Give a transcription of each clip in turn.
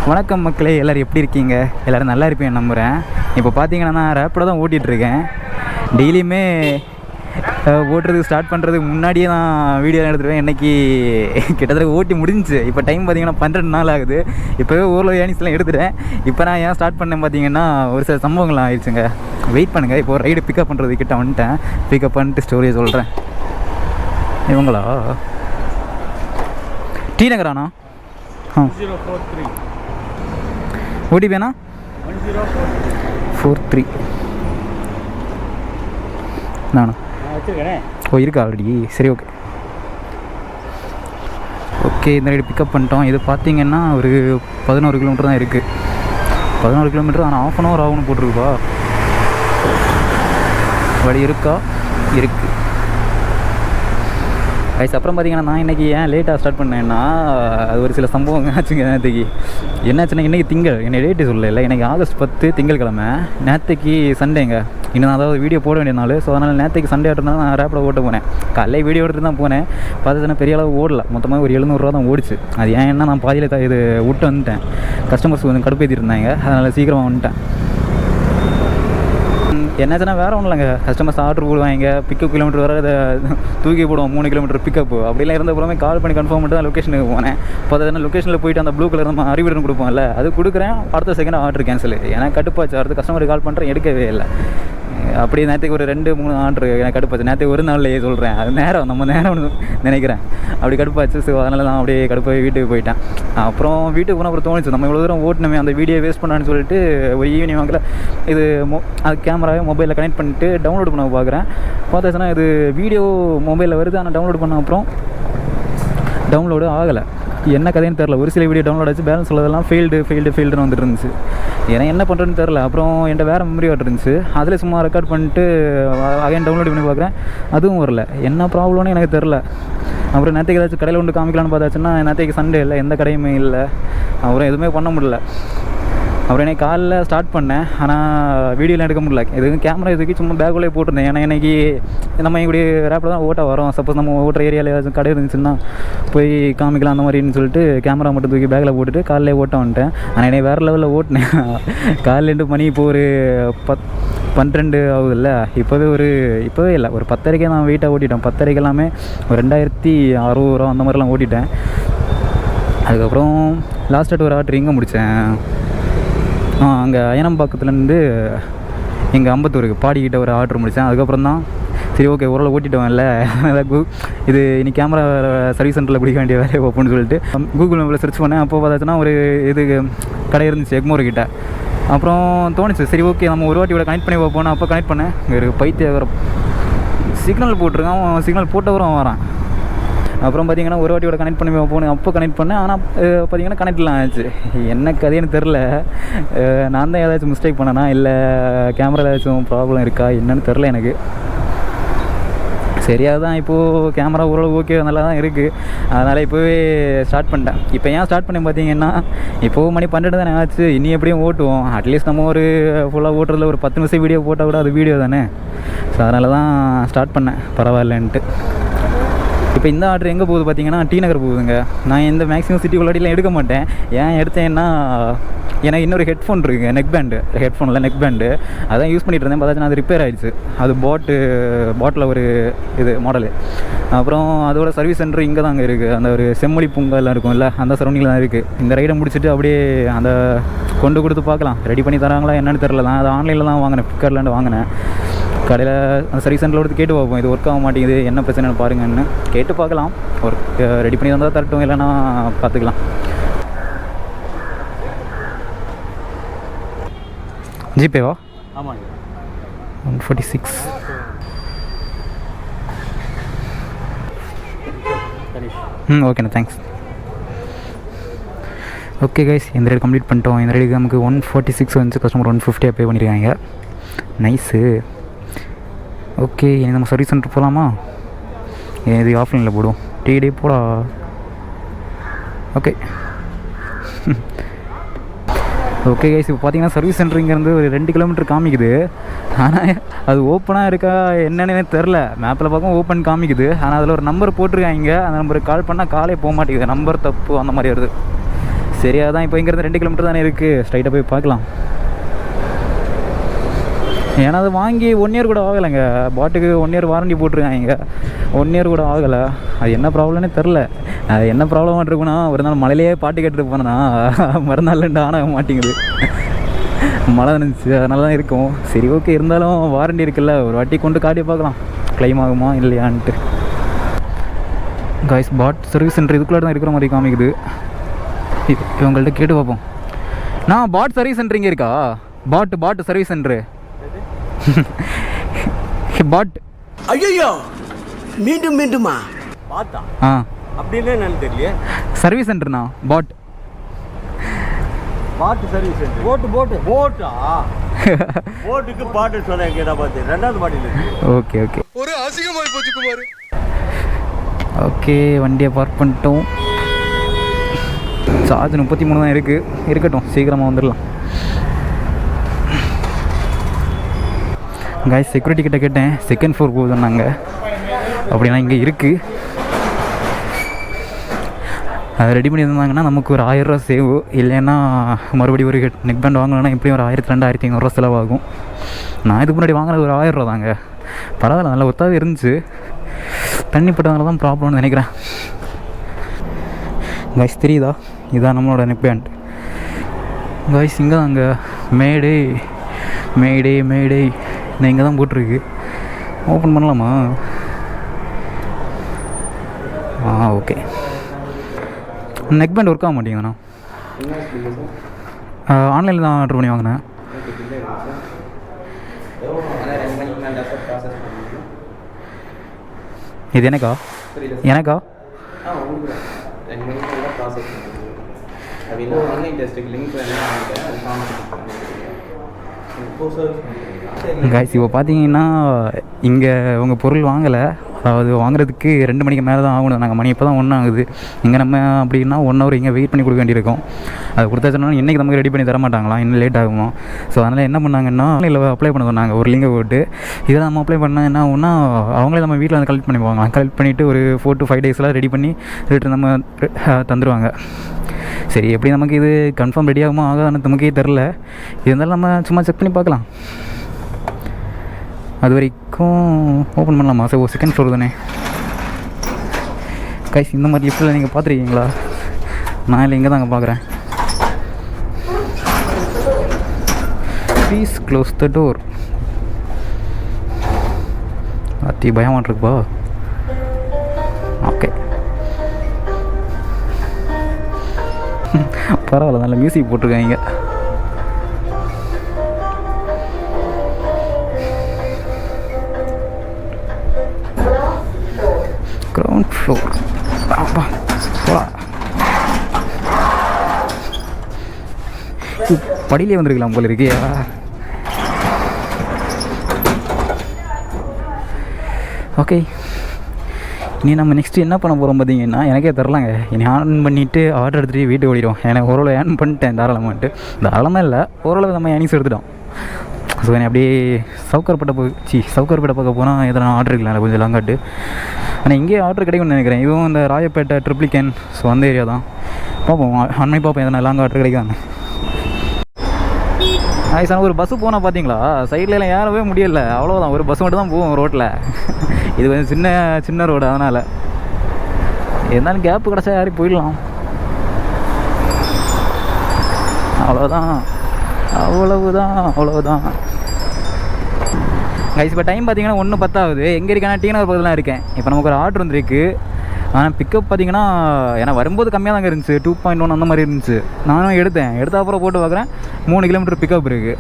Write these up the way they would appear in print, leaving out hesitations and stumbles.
வணக்கம் மக்களே, எல்லோரும் எப்படி இருக்கீங்க? எல்லோரும் நல்லா இருப்பேன் நம்புகிறேன். இப்போ பார்த்தீங்கன்னா நான் ரேப்பில் தான் ஓட்டிகிட்ருக்கேன். டெய்லியுமே ஓட்டுறதுக்கு ஸ்டார்ட் பண்ணுறதுக்கு முன்னாடியே நான் வீடியோ எடுத்துருவேன். இன்றைக்கி கிட்டத்தட்ட ஓட்டி முடிஞ்சிச்சு. இப்போ டைம் பார்த்திங்கன்னா 12 நாள் ஆகுது. இப்போவே ஊரில் ஏனிஸ்லாம் எடுத்துட்டேன். இப்போ நான் ஏன் ஸ்டார்ட் பண்ணேன் பார்த்தீங்கன்னா ஒரு சில சம்பவங்கள்லாம் ஆயிடுச்சுங்க. வெயிட் பண்ணுங்கள். இப்போ ரைடு பிக்கப் பண்ணுறது கிட்ட வந்துட்டேன். பிக்கப் பண்ணிட்டு ஸ்டோரியை சொல்கிறேன். இவங்களா டி நகராண்ணா? ஓடிபியாண்ணா 1043 நானும் இருக்கா ஆல்ரெடி? சரி, ஓகே இந்த ரைடு பிக்கப் பண்ணிட்டோம். இது பார்த்தீங்கன்னா ஒரு 11 கிலோமீட்டர் தான் இருக்குது. 11 கிலோமீட்டர் ஆனால் 1/2 hour ஆகும்னு போட்டிருக்குப்பா. வழி இருக்கா? இருக்குது. ரைஸ். அப்புறம் பார்த்தீங்கன்னா நான் இன்றைக்கி ஏன் லேட்டாக ஸ்டார்ட் பண்ணேன்னா அது ஒரு சில சம்பவம் ஆச்சுங்க. நேற்றுக்கு என்னாச்சுன்னா இன்றைக்கி திங்கள், என்னை டேட்டு சொல்லலை. எனக்கு ஆகஸ்ட் 10 திங்கட்கிழமை. நேற்றுக்கு சண்டேங்க. இன்னும் அதாவது வீடியோ போட வேண்டிய நாள். ஸோ அதனால் நேற்றுக்கு சண்டே ஆட்டிருந்தாலும் நான் ரேப்பில் ஓட்ட போனேன். காலையில் வீடியோ எடுத்து தான் போனேன். பார்த்ததுன்னா பெரிய அளவு ஓடல. மொத்தமாக ஒரு 700 ரூபா தான் ஓடிச்சு. அது ஏன்னா நான் பாதியில் இது விட்டு வந்துட்டேன். கஸ்டமர்ஸ் கொஞ்சம் கடுப்பேற்றிட்டு இருந்தாங்க. அதனால் சீக்கிரமாக வந்துட்டேன். என்னாச்சுன்னா வேறு ஒன்றும் இல்லைங்க. கஸ்டமர்ஸ் ஆர்டர் போடுவாங்க. பிக்கப் கிலோமீட்டர் வர அதை தூக்கி போடுவோம். 3 கிலோமீட்டர் பிக்கப் அப்படிலாம் இருந்த போலமே கால் பண்ணி கன்ஃபார்ம் பண்ணிட்டு தான் லொக்கேஷனுக்கு போனேன். பார்த்தா லொக்கேஷனில் போயிட்டு அந்த ப்ளூ கலர் நம்ம அறிவிடன் கொடுப்போம்ல, அது கொடுக்குறேன். அடுத்த செகண்ட் ஆர்டர் கேன்சல். ஏன்னா கடுப்பாச்சு. அடுத்து கஸ்டமருக்கு கால் பண்ணுறேன், எடுக்கவே இல்லை. அப்படியே நேற்றுக்கு ஒரு 2-3 ஆர்டர் எனக்கு கடுப்பாச்சு. நேற்றுக்கு ஒரு நாள்லேயே சொல்கிறேன். அது நம்ம நேரம் நினைக்கிறேன். அப்படி கடுப்பாச்சு. ஸோ அதனால தான் அப்படியே கடுப்பாக வீட்டுக்கு போயிட்டேன். அப்புறம் வீட்டுக்கு போனால் அப்புறம் தோணுச்சு, நம்ம இவ்வளோ தூரம் ஓட்டணுமே, அந்த வீடியோ வேஸ்ட் பண்ணான்னு சொல்லிட்டு ஒரு ஈவினிங் வாங்கில் இது அது கேமராவே மொபைலில் கனெக்ட் பண்ணிட்டு டவுன்லோட் பண்ண பார்க்குறேன். பார்த்தாச்சுன்னா இது வீடியோ மொபைலில் வருது. ஆனால் டவுன்லோட் பண்ண அப்புறம் டவுன்லோடு ஆகலை. என்ன கதைன்னு தெரில. ஒரு சில வீடியோ டவுன்லோட் ஆச்சு, பேலன்ஸ் உள்ளதெல்லாம் ஃபெயில்டுன்னு வந்துட்டு இருந்துச்சு. ஏன்னா என்ன பண்ணுறதுன்னு தெரில. அப்புறம் என்கிட்ட வேறு மெமரி கார்டு இருந்துச்சு. அதில் சும்மா ரெக்கார்ட் பண்ணிட்டு அகைன் டவுன்லோட் பண்ணி பார்க்குறேன், அதுவும் வரல. என்ன ப்ராப்ளம்னு எனக்கு தெரில. அப்புறம் நேற்றுக்கு ஏதாச்சும் கடையில் கொண்டு காமிக்கலான்னு பார்த்தாச்சுன்னா நேற்றுக்கு சண்டே இல்லை, எந்த கடையுமே இல்லை. அப்புறம் எதுவுமே பண்ண முடியல. அப்புறம் எனக்கு காலைல ஸ்டார்ட் பண்ணேன். ஆனால் வீடியோலாம் எடுக்க முடியல. எதுவும் கேமரா இதுக்கு சும்மா பேக்குள்ளே போட்டிருந்தேன். ஏன்னா இன்றைக்கி நம்ம இப்படி ரேப்பில் தான் ஓட்ட வரோம். சப்போஸ் நம்ம ஓட்டுற ஏரியாவில் ஏதாச்சும் கடை இருந்துச்சுன்னா போய் காமிக்கலாம் அந்த மாதிரின்னு சொல்லிட்டு கேமரா மட்டும் தூக்கி பேக்கில் போட்டுட்டு காலையிலே ஓட்ட வந்துட்டேன். ஆனால் என்னை வேறு லெவலில் ஓட்டினேன். காலையிலேருந்து மணி இப்போ ஒரு 12 ஆகுதுல்ல. இப்போவே இல்லை, ஒரு 10:30 நான் வெயிட்டாக ஓட்டிட்டேன். 10:30 எல்லாமே ஒரு 2600 ரூபா அந்த மாதிரிலாம் ஓட்டிட்டேன். அதுக்கப்புறம் லாஸ்ட்டாக ஒரு ஆர்டர் இங்கே முடித்தேன். அங்கே அயனம்பாக்கத்துலேருந்து எங்கள் அம்பத்தூருக்கு பாடிக்கிட்ட ஒரு ஆர்டர் முடித்தேன். அதுக்கப்புறம் தான் சரி ஓகே ஓரளவு ஓட்டிட்டோம்ல, இது இனி கேமரா சர்வீஸ் சென்டரில் பிடிக்க வேண்டிய வேலையை வைப்போம்னு சொல்லிட்டு கூகுள் மேப்பில் சர்ச் பண்ணேன். அப்போ பார்த்தாச்சுன்னா ஒரு இது கடை இருந்துச்சு எக்மோர் கிட்ட. அப்புறம் தோணுச்சு சரி ஓகே நம்ம ஒரு வாட்டி இவ்வளோ கனெக்ட் பண்ணி வைப்போன்னு. அப்போ கனெக்ட் பண்ணேன். ஒரு பைத்தியம் சிக்னல் போட்டிருக்கான். அவன் சிக்னல் போட்டவரும் வரான். அப்புறம் பார்த்திங்கன்னா ஒரு வாட்டியோட கனெக்ட் பண்ணி போனேன். அப்போ கனெக்ட் பண்ணேன். ஆனால் பார்த்திங்கன்னா கனெக்ட்லாம் ஆச்சு. என்ன கதைன்னு தெரில. நான் தான் ஏதாச்சும் மிஸ்டேக் பண்ணேனா இல்லை கேமரா ஏதாச்சும் ப்ராப்ளம் இருக்கா என்னன்னு தெரில எனக்கு. சரியாக தான் இப்போது கேமரா ஓரளவு ஓகே நல்லா தான் இருக்குது. அதனால் இப்போவே ஸ்டார்ட் பண்ணிட்டேன். இப்போ ஏன் ஸ்டார்ட் பண்ணேன் பார்த்தீங்கன்னா இப்போது மணி 12 தானே ஆச்சு. இனி எப்படியும் ஓட்டுவோம். அட்லீஸ்ட் நம்ம ஒரு ஃபுல்லாக ஓட்டுறதுல ஒரு 10 நிமிஷம் வீடியோ போட்டால் கூட அது வீடியோ தானே. ஸோ அதனால தான் ஸ்டார்ட் பண்ணேன் பரவாயில்லன்ட்டு. இப்போ இந்த ஆர்டர் எங்கே போகுது பார்த்தீங்கன்னா டி நகர் போகுதுங்க. நான் எந்த மேக்ஸிமம் சிட்டி உள்ளாடிலாம் எடுக்க மாட்டேன். ஏன் எடுத்தேன்னா எனக்கு இன்னொரு ஹெட்ஃபோன் இருக்குங்க, நெக் பேண்டு அதான் யூஸ் பண்ணிகிட்டு இருந்தேன். பார்த்தாச்சுன்னா அது ரிப்பேர் ஆகிடுச்சு. அது பாட்டில் ஒரு இது மாடலு. அப்புறம் அதோட சர்வீஸ் சென்டர் இங்கே தான் அங்கே இருக்குது. அந்த ஒரு செம்மொழி பூங்காலாம் இருக்கும்ல, அந்த சரௌண்டிங்கில் தான் இருக்குது. இந்த ரைடை முடிச்சுட்டு அப்படியே அந்த கொண்டு கொடுத்து பார்க்கலாம், ரெடி பண்ணி தராங்களா என்னென்னு தெரில. தான் அது ஆன்லைனில் தான் வாங்கினேன், ஃப்ளிப்கார்ட்லேருந்து வாங்கினேன். கடையில் அந்த சர்வீஸ் சென்டரில் எடுத்து கேட்டு பார்ப்போம், இது ஒர்க் ஆக மாட்டேங்குது என்ன பிரச்சனைன்னு பாருங்கன்னு கேட்டு பார்க்கலாம். ஒர்க் ரெடி பண்ணி வந்தால் தரட்டும், இல்லைன்னா பார்த்துக்கலாம். ஜிபேவா? ஆமாங்க. 146. ஓகேண்ணா, தேங்க்ஸ். ஓகே கைஸ், இந்த ரைடு கம்ப்ளீட் பண்ணிட்டோம். இந்த ரைடுக்கு நமக்கு 146 வந்துச்சு. கஸ்டமர் 150 பே பண்ணியிருக்காங்க. நைஸு. ஓகே, இனி நம்ம சர்வீஸ் சென்டர் போகலாமா? இது ஆஃப்லைனில் போடுவோம். டே போடா. ஓகே ஓகே கைஸ், இப்போ பார்த்தீங்கன்னா சர்வீஸ் சென்டர் இங்கேருந்து ஒரு 2 கிலோமீட்டர் காமிக்குது. ஆனால் அது ஓப்பனாக இருக்கா என்னன்னு தெரில. மேப்பில் பார்க்கும் ஓப்பன் காமிக்குது. ஆனால் அதில் ஒரு நம்பர் போட்டிருக்காங்க. அந்த நம்பருக்கு கால் பண்ணால் காலே போக மாட்டேங்குது. நம்பர் தப்பு அந்த மாதிரி வருது. சரி அதான் இப்போ இங்கேருந்து 2 கிலோமீட்டர் தானே இருக்குது, ஸ்ட்ரைட்டாக போய் பார்க்கலாம். ஏன்னா அது வாங்கி 1 இயர் கூட ஆகலைங்க. பாட்டுக்கு 1 இயர் வாரண்டி போட்டிருக்காங்க, 1 இயர் கூட ஆகலை. அது என்ன ப்ராப்ளம்னே தெரில. அது என்ன ப்ராப்ளமாக இருக்குன்னா, ஒரு நாள் மழையிலேயே பாட்டு கேட்டுட்டு போனேன்னா மறுநாள் ஆன மாட்டேங்குது, மழை நினச்சி அதனால தான் இருக்கும். சரி ஓகே, இருந்தாலும் வாரண்டி இருக்குல்ல, ஒரு வாட்டி கொண்டு காட்டி பார்க்கலாம் க்ளைம் ஆகுமா இல்லையான்ட்டு. காய்ஸ் பாட் சர்வீஸ் சென்டர் இதுக்குள்ளே தான் இருக்கிற மாதிரி காமிக்குது. இவங்கள்ட்ட கேட்டு பார்ப்போம். நான் பாட் சர்வீஸ் சென்டர் இங்கே இருக்கா? பாட் சர்வீஸ் சென்டரு பாட். ஐயோ மீண்டுமா பாத்தா? அப்படின்னு என்னன்னு தெரியல. சர்வீஸ் சென்டர்னா பாட் சர்வீஸ் சென்டர். போட்டா போட்டுக்கு பாட்டு சொன்னேன் கேட்டா பார்த்து 2வது பாட்டில் இருக்கு. ஓகே ஒரு அசிங்கமாய் போச்சு குமார். ஓகே வண்டியை பார்க் பண்ணிட்டோம். சார்ஜ் 33 தான் இருக்குது, இருக்கட்டும் சீக்கிரமாக வந்துடலாம். காய்ஸ் செக்யூரிட்டி கிட்ட கேட்டேன், செகண்ட் ஃப்ளோர் போகுது சொன்னாங்க. அப்படின்னா இங்கே இருக்குது, அதை ரெடி பண்ணி இருந்தாங்கன்னா நமக்கு ஒரு 1000 ரூபா சேவ். இல்லைன்னா மறுபடியும் ஒரு நெக் பேண்ட் வாங்கணுன்னா எப்படியும் ஒரு 1200-1500 செலவாகும். நான் இதுக்கு முன்னாடி வாங்கினது ஒரு 1000 ரூபா தாங்க. பரவாயில்ல, நல்லா ஒத்தாவே இருந்துச்சு. தண்ணி பட்டதுனால தான் ப்ராப்ளம்னு நினைக்கிறேன். காய்ஸ் தெரியுதா, இதுதான் நம்மளோட நெக் பேண்ட். காய்ஸ் இங்கே தாங்க மேடே நான் இங்கே தான் போட்டிருக்கு. ஓப்பன் பண்ணலாமா? ஓகே. நெக் பேண்ட் ஒர்க் ஆக மாட்டேங்குதுண்ணா. ஆன்லைனில் தான் ஆர்டர் பண்ணி வாங்கினேன். இது எனக்கா? காய்ஸ் இப்போ பார்த்தீங்கன்னா இங்கே உங்கள் பொருள் வாங்கலை, அதாவது வாங்குறதுக்கு 2 மணிக்கு மேலே தான் ஆகணும். நாங்கள் மணி இப்போ தான் 1 ஆகுது. இங்கே நம்ம அப்படின்னா 1 ஹவர் இங்கே வெயிட் பண்ணி கொடுக்க வேண்டியிருக்கும். அது கொடுத்தாச்சுன்னா இன்றைக்கி நமக்கு ரெடி பண்ணி தர மாட்டாங்களா, இன்னும் லேட் ஆகுமா? ஸோ அதனால் என்ன பண்ணாங்கன்னா இல்லை அப்ளை பண்ண சொன்னாங்க ஒரு லிங்கை போட்டு. இதை நம்ம அப்ளை பண்ணால் என்ன ஆகும்னா, அவங்களே நம்ம வீட்டில் வந்து கலெக்ட் பண்ணி போவாங்க. கலெக்ட் பண்ணிவிட்டு ஒரு 4 to 5 டேஸில் ரெடி பண்ணி ரிட்டர்ன் நம்ம தந்துடுவாங்க. சரி எப்படி நமக்கு இது கன்ஃபார்ம் ரெடி ஆகுமா ஆகாதுன்னு நமக்கே தெரில. இருந்தாலும் நம்ம சும்மா செக் பண்ணி பார்க்கலாம். அது வரைக்கும் ஓப்பன் பண்ணலாமா? சார் ஒரு செகண்ட் ஃப்ளோர் தானே. கைஸ் இந்த மாதிரி லிஃப்ட்டில் நீங்கள் பார்த்துருக்கீங்களா? நான் இல்லை இங்கே தாங்க பார்க்குறேன். Please close the door. அத்தி பயமாட்டிருக்குப்பா. ஓகே பரவாயில்ல, நல்ல மியூசிக் போட்டிருக்காங்க. Ground floor. படியிலே வந்துருக்கலாம் போல இருக்கியா? ஓகே இனி நம்ம நெக்ஸ்ட்டு என்ன பண்ண போகிறோம் பார்த்தீங்கன்னா, எனக்கே தெரிலங்க. இனி ஆன் பண்ணிவிட்டு ஆர்டர் எடுத்துகிட்டு வீட்டுக்கு ஓடிடும். எனக்கு ஓரளவு ஏர்ன் பண்ணிட்டேன் தாராளமாக இல்லை, ஓரளவு நம்ம ஏர்னிங்ஸ் எடுத்துட்டோம். ஸோ என்னை அப்படியே சவுக்கர்பேட்டை பார்க்க போனால் எதனா ஆர்டர் இருக்கலாம் கொஞ்சம் லாங்காட்டு. ஆனால் இங்கேயே ஆர்டர் கிடைக்கும்னு நினைக்கிறேன். இதுவும் இந்த ராயப்பேட்டை ட்ரிப்ளிகேன், ஸோ அந்த ஏரியா தான். பார்ப்போம் அன்னை பார்ப்போம் எதனா லாங் ஆர்டர் கிடைக்காங்க. சார் ஒரு பஸ்ஸு போனால் பார்த்தீங்களா, சைட்லலாம் ஏறவே முடியலை, அவ்வளோதான். ஒரு பஸ் மட்டும் தான் போகும் ரோட்டில். இது கொஞ்சம் சின்ன ரோடு, அதனால் இருந்தாலும் கேப்பு கிடச்சா யாரும் போயிடலாம். அவ்வளவுதான். கைஸ் இப்போ டைம் பார்த்தீங்கன்னா 1:10 ஆகுது. எங்கே இருக்கேன்னா டீனர் பக்கத்தில் இருக்கேன். இப்போ நமக்கு ஒரு ஆர்டர் வந்துருக்கு. ஆனால் பிக்கப் பார்த்தீங்கன்னா ஏன்னா வரும்போது கம்மியாக தாங்க இருந்துச்சு, 2.1 அந்த மாதிரி இருந்துச்சு. நானும் எடுத்த அப்புறம் போட்டு பார்க்குறேன் 3 கிலோமீட்டர் பிக்கப் இருக்குது.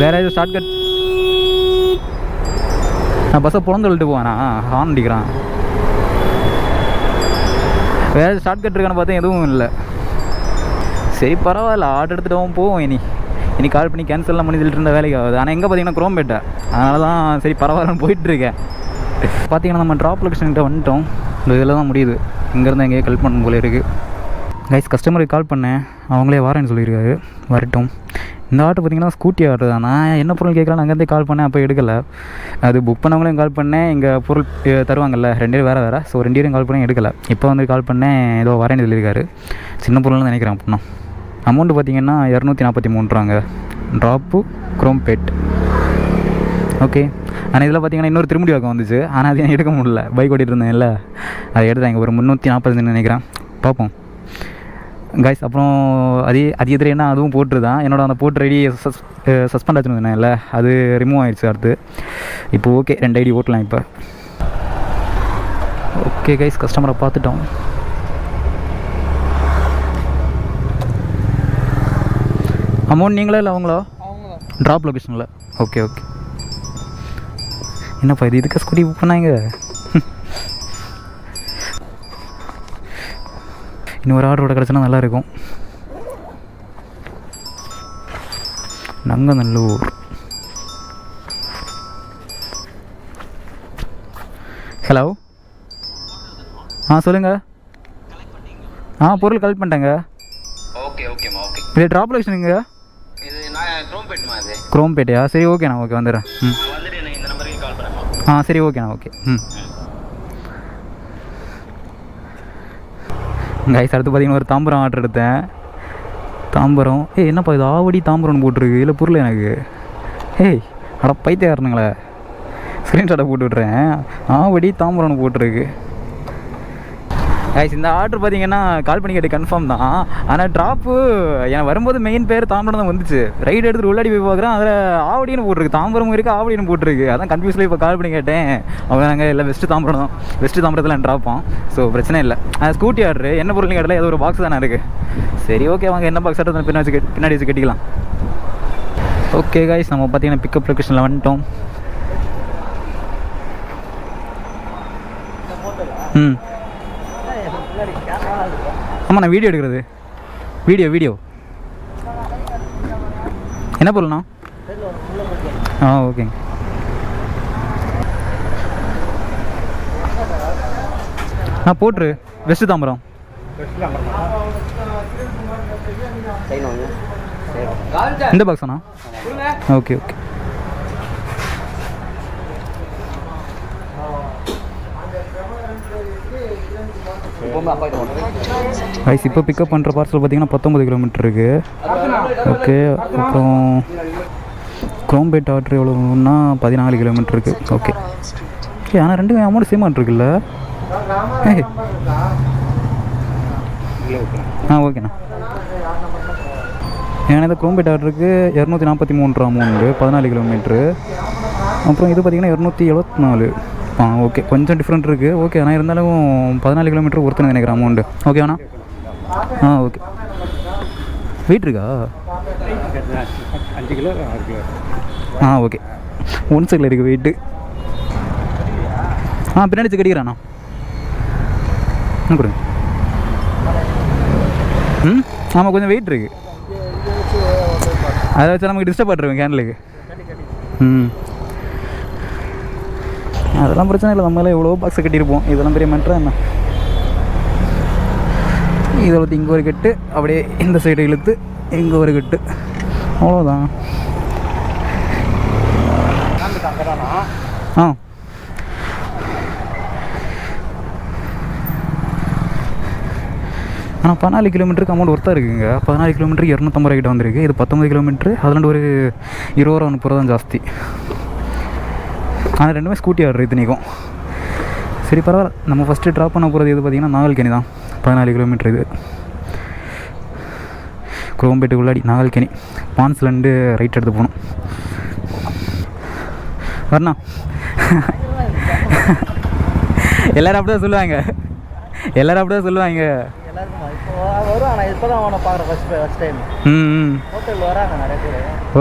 வேறு எதுவும் ஷார்ட்கட் நான் பஸ்ஸை புலந்து விட்டு போவேண்ணா, ஹார்ன் அடிக்கிறான். வேறு ஷார்ட்கட் இருக்கான்னு பார்த்தா எதுவும் இல்லை. சரி பரவாயில்ல, ஆர்டர் எடுத்துகிட்டு போவோம். இனி கால் பண்ணி கேன்சல்லாம் பண்ணி சொல்லிட்டு இருந்த வேலைக்கு ஆகுது. ஆனால் எங்கே பார்த்தீங்கன்னா குரோம்பேட்டை, அதனால தான் சரி பரவாயில்லன்னு போயிட்டுருக்கேன். பார்த்தீங்கன்னா நம்ம ட்ராப் லொக்கேஷன்கிட்ட வந்துட்டோம். இந்த இதில் தான் முடியுது. இங்கேருந்து எங்கேயே கால் பண்ண போல இருக்குது. கைஸ் கஸ்டமருக்கு கால் பண்ணேன், அவங்களே வரேன்னு சொல்லியிருக்காரு. வரட்டும். இந்த ஆர்டர் பார்த்திங்கன்னா ஸ்கூட்டி ஆர்டர் தான். நான் என்ன பொருள் கேட்குறேன்னு அங்கேருந்தே கால் பண்ணேன், அப்போ எடுக்கலை. அது புக் பண்ணவங்களையும் கால் பண்ணேன், இங்கே பொருள் தருவாங்கல்ல 2 பேர் வேறு ஸோ 2 பேரும் கால் பண்ணி எடுக்கலை. இப்போ வந்து கால் பண்ணேன், ஏதோ வரேன்னு சொல்லியிருக்காரு. சின்ன பொருள்னு நினைக்கிறேன் அப்படின்னா. அமௌண்ட்டு பார்த்தீங்கன்னா 243 ட்ராப்பு குரோம்பேட். ஓகே. ஆனால் இதில் பார்த்தீங்கன்னா இன்னொரு திருமுடி வாக்கம் வந்துச்சு. ஆனால் அது எடுக்க முடியல, பைக் ஓட்டிகிட்டு இருந்தேன்ல, அதை எடுத்தாங்க. ஒரு 340 நினைக்கிறேன், பார்ப்போம் கைஸ். அப்புறம் அது எதிரே என்ன அதுவும் போட்டுருதான். என்னோட அந்த போட்டு ஐடி சஸ்பெண்ட் ஆச்சுருந்தேன்ல, அது ரிமூவ் ஆகிடுச்சு அடுத்து. இப்போ ஓகே, 2 ஐடி ஓட்டலாம் இப்போ. ஓகே கைஸ், கஸ்டமரை பார்த்துட்டோம். அமௌண்ட் நீங்களா இல்லை அவங்களா? ட்ராப் லொக்கேஷனில். Okay okay. என்னப்பா இது, இதுக்கு ஸ்கூட்டி புக் பண்ணாங்க. இன்னொரு ஆர்டரோட கிடச்சுன்னா நல்லாயிருக்கும். நங்கநல்லூர். ஹலோ. சொல்லுங்கள். பொருள் கலெக்ட் பண்ணிட்டேங்க. ஓகே ஓகேம்மா. ஓகே, இது ட்ராப் லொகேஷனுங்க. இது நான் குரோம்பேட்மா. இது குரோம்பேட்டையா? சரி ஓகேண்ணா, ஓகே வந்துடுறேன். வந்துட்டு எனக்கு இந்த நம்பருக்கு கால் பண்ணுறேம்மா. சரி ஓகேண்ணா, ஓகே. கைஸ், அடுத்து பார்த்தீங்கன்னா ஒரு தாம்பரம் ஆர்டர் எடுத்தேன். தாம்பரம். என்னப்பா இது, ஆவடி தாம்பரம்னு போட்டிருக்கு. இல்லை புரியல எனக்கு. அட பைத்தியக்காரனுங்களே, ஸ்க்ரீன்ஷாட்டை போட்டு விட்றேன். ஆவடி தாம்பரம்னு போட்டிருக்கு. கைஸ், இந்த ஆர்டர் பார்த்தீங்கன்னா கால் பண்ணி கேட்டு கன்ஃபார்ம் தான். ஆனால் ட்ராப்பு எனக்கு வரும்போது மெயின் பேர் தாம்பரம் தான் வந்துச்சு. ரைடு எடுத்துகிட்டு உள்ளாடி போய் பார்க்குறேன், அதில் ஆவடின்னு போட்டிருக்கு. தாம்பரம் இருக்குது, ஆவடின்னு போட்டிருக்கு. அதான் கன்ஃபியூஸ்ல இப்போ கால் பண்ணி கேட்டேன். அவங்க நாங்கள் இல்லை வெஸ்ட்டு தாம்பரம் தான், வெஸ்ட்டு தாம்பரத்தில் ட்ராப்போம். ஸோ பிரச்சனை இல்லை. ஸ்கூட்டி ஆர்டரு என்ன பொருள் கேட்டல, ஏதோ ஒரு பாக்ஸ் தானே இருக்குது. சரி ஓகே, வாங்க என்ன பாக்ஸ் ஆர்டர் பின்னாடி வச்சு கட்டிக்கலாம். ஓகே கைஸ், நம்ம பார்த்தீங்கன்னா பிக்கப் லொக்கேஷனில் வந்துட்டோம். ஆமாம், நான் வீடியோ எடுக்கிறது. வீடியோ என்ன பொருள்ண்ணா? ஓகேங்க. போட்டுரு. வெஸ்ட்டு தாம்பரம். இந்த பாக்ஸாண்ணா? Okay okay. கைஸ், இப்போ பிக்கப் பண்ணுற பார்சல் பார்த்தீங்கன்னா 19 கிலோமீட்டர் இருக்குது. ஓகே. அப்புறம் குரோம்பேட் ஆர்டர் எவ்வளோன்னா 14 கிலோமீட்டர் இருக்குது. ஓகே. ஆனால் ரெண்டுமே அமௌண்ட் சேமாக இருக்குல்ல. ஓகேண்ணா. ஏன்னா இந்த குரோம்பேட் ஆர்டருக்கு 243 அமௌண்ட்டு, 14 கிலோமீட்ரு. அப்புறம் இது பார்த்திங்கன்னா 274. ஓகே, கொஞ்சம் டிஃப்ரெண்ட் இருக்குது. ஓகே, ஆனால் இருந்தாலும் 14 கிலோமீட்டர் ஒருத்தனை நினைக்கிறேன் அமௌண்ட்டு. ஓகேண்ணா. ஓகே. வெயிட் இருக்கா? 5 கிலோ 6 கிலோ. ஓகே. 1 சைடில் இருக்குது வெயிட்டு. பின்னாடி கட்டிக்கிறாண்ணா. கொடுங்க. ஆமாம், கொஞ்சம் வெயிட் இருக்குது. அதை வச்சு நமக்கு டிஸ்டர்ப் பண்ணுறேன் கேண்டலுக்கு. அதெல்லாம் பிரச்சனை இல்லை, நம்மளால எவ்வளோ பாக்ஸை கட்டியிருப்போம். இதெல்லாம் பெரிய மேட்ரா என்ன? இதை பற்றி இங்கே ஒரு கட்டு, அப்படியே இந்த சைடு இழுத்து இங்கே ஒரு கட்டு, அவ்வளோதான். ஆனால் 14 கிலோமீட்டருக்கு அமௌண்ட் ஒர்த்தாக இருக்குங்க. 14 கிலோமீட்டருக்கு 250 கிட்ட வந்திருக்கு. இது 19 கிலோமீட்ரு, அதில் ஒரு 20 ரூபா 30 தான் ஜாஸ்தி. ஆனால் ரெண்டுமே ஸ்கூட்டி ஆர்டர் இத்தனைக்கும். சரி பரவாயில்ல. நம்ம ஃபஸ்ட்டு ட்ராப் பண்ண போகிறது எது பார்த்திங்கன்னா நாகல்கனி தான். 14 கிலோமீட்டர் இது. குரோம்பேட்டுக்கு உள்ளாடி நாகல்கனி. பான்ஸ்லேருந்து ரைட் எடுத்து போகணும். வரணா. எல்லோரும் அப்படி தான் சொல்லுவாங்க.